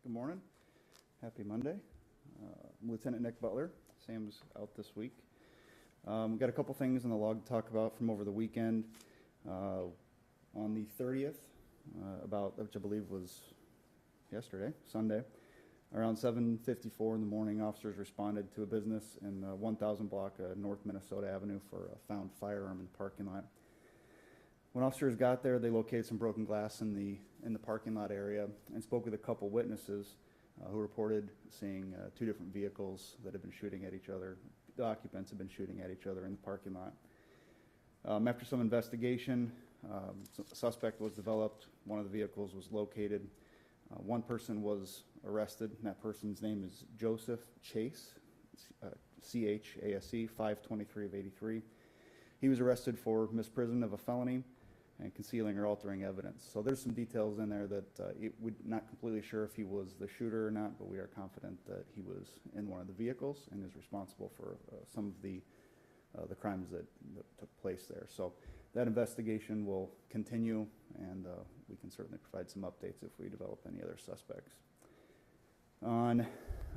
Good morning. Happy Monday. I'm Lieutenant Nick Butler. Sam's out this week. We've got a couple things in the log to talk about from over the weekend. On the 30th, which I believe was yesterday, Sunday, around 7:54 in the morning, officers responded to a business in the 1000 block of North Minnesota Avenue for a found firearm in the parking lot. When officers got there, they located some broken glass in the parking lot area and spoke with a couple witnesses who reported seeing two different vehicles that had been shooting at each other. The occupants had been shooting at each other in the parking lot. After some investigation, a suspect was developed. One of the vehicles was located. One person was arrested, and that person's name is Joseph Chase, C-H-A-S-E, 523 of 83. He was arrested for misprision of a felony and concealing or altering evidence. So there's some details in there that we're not completely sure if he was the shooter or not, but we are confident that he was in one of the vehicles and is responsible for some of the crimes that took place there. So that investigation will continue, and we can certainly provide some updates if we develop any other suspects. On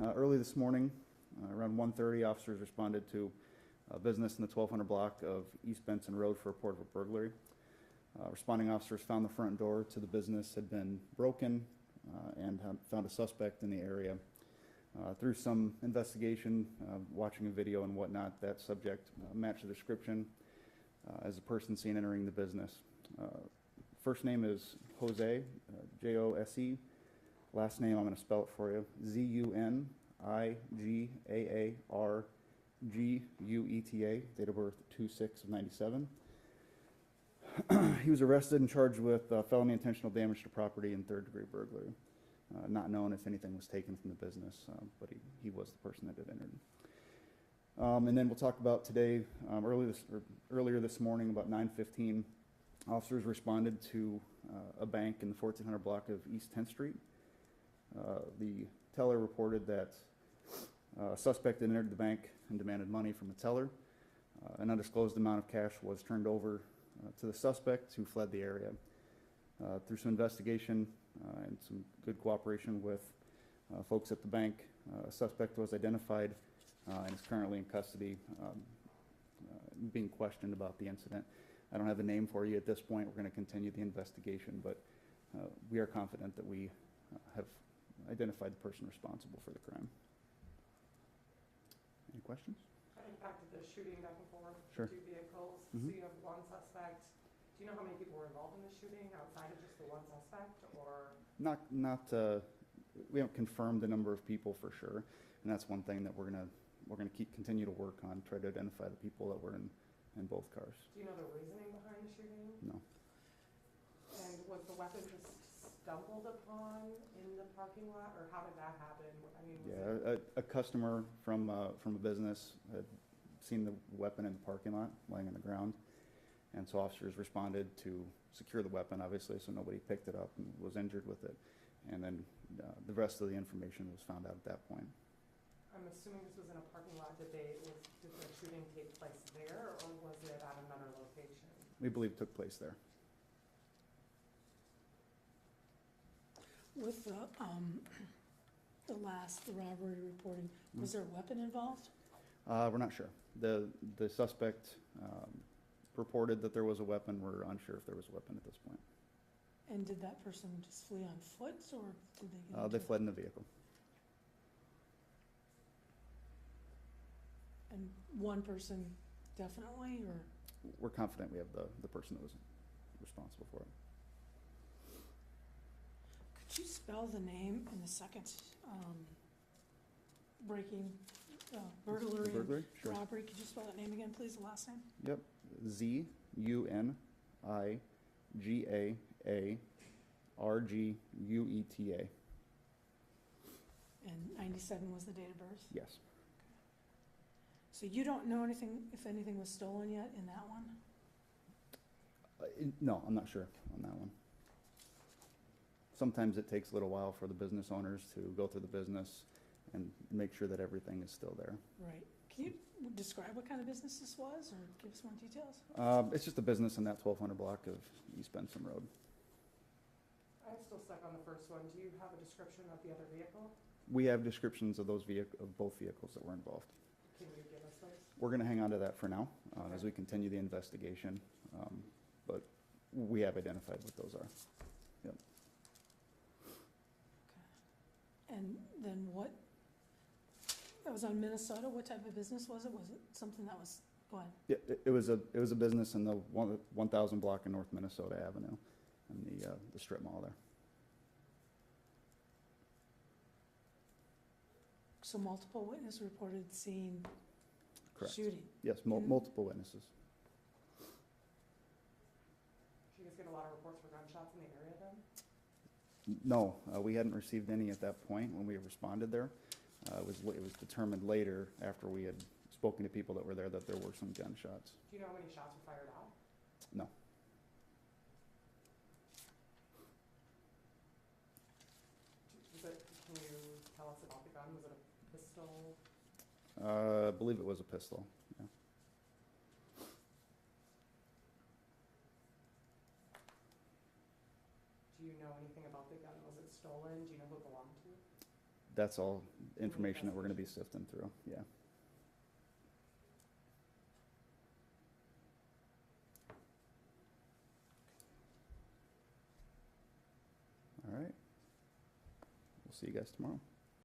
early this morning, around 1:30, officers responded to a business in the 1200 block of East Benson Road for a report of a burglary. Responding officers found the front door to the business had been broken and found a suspect in the area. Through some investigation, watching a video and whatnot, that subject matched the description as a person seen entering the business. First name is Jose, J-O-S-E. Last name, I'm going to spell it for you, Z-U-N-I-G-A-A-R-G-U-E-T-A, date of birth 2/6/97. He was arrested and charged with felony intentional damage to property and third-degree burglary. Not known if anything was taken from the business, but he was the person that had entered. And then we'll talk about today, earlier this morning, about 9:15, officers responded to a bank in the 1400 block of East 10th Street. The teller reported that a suspect had entered the bank and demanded money from the teller. An undisclosed amount of cash was turned over to the suspect, who fled the area. Through some investigation and some good cooperation with folks at the bank, a suspect was identified and is currently in custody, being questioned about the incident. I don't have a name for you at this point. We're going to continue the investigation, but we are confident that we have identified the person responsible for the crime. Any questions? I think back to the shooting back and forth, Sure. two vehicles. Mm-hmm. So you have one suspect. Do you know how many people were involved in the shooting outside of just the one suspect, or? We haven't confirmed the number of people for sure, and that's one thing that we're gonna continue to work on, try to identify the people that were in both cars. Do you know the reasoning behind the shooting? No. And was the weapon just stumbled upon in the parking lot, or how did that happen? I mean, was A customer from a business had seen the weapon in the parking lot laying on the ground, and so officers responded to secure the weapon, obviously, so nobody picked it up and was injured with it. And then the rest of the information was found out at that point. I'm assuming this was in a parking lot. Did the shooting take place there, or was it at another location? We believe it took place there. With the robbery reporting, was there a weapon involved? We're not sure. The suspect reported that there was a weapon. We're unsure if there was a weapon at this point. And did that person just flee on foot, or did they get They fled in the vehicle. And one person definitely, or? We're confident we have the person that was responsible for it. Could you spell the name in the second burglary, Burglary? Sure. robbery? Could you spell that name again, please, the last name? Yep. Z-U-N-I-G-A-A-R-G-U-E-T-A. And 97 was the date of birth? Yes. So you don't know if anything was stolen yet in that one? No, I'm not sure on that one. Sometimes it takes a little while for the business owners to go through the business and make sure that everything is still there. Right. Can you describe what kind of business this was, or give us more details? It's just a business in that 1200 block of East Benson Road. I'm still stuck on the first one. Do you have a description of the other vehicle? We have descriptions of those of both vehicles that were involved. Can you give us those? We're gonna hang on to that for now, as Okay. we continue the investigation, but we have identified what those are. And then what, that was on Minnesota, what type of business was it? Was it something that was, go ahead. Yeah, it was a business in the 1000 block of North Minnesota Avenue, in the strip mall there. So multiple witnesses reported seeing Correct. shooting. Yes, Mhm. multiple witnesses. Do you guys get a lot of reports for gunshots in the area then? No, we hadn't received any at that point when we responded there. It was determined later, after we had spoken to people that were there, that there were some gunshots. Do you know how many shots were fired off? No. Can you tell us about the gun? Was it a pistol? I believe it was a pistol, yeah. Do you know anything about the gun? Was it stolen? Do you know who it belonged to? That's all information that we're gonna be sifting through, yeah. All right. We'll see you guys tomorrow.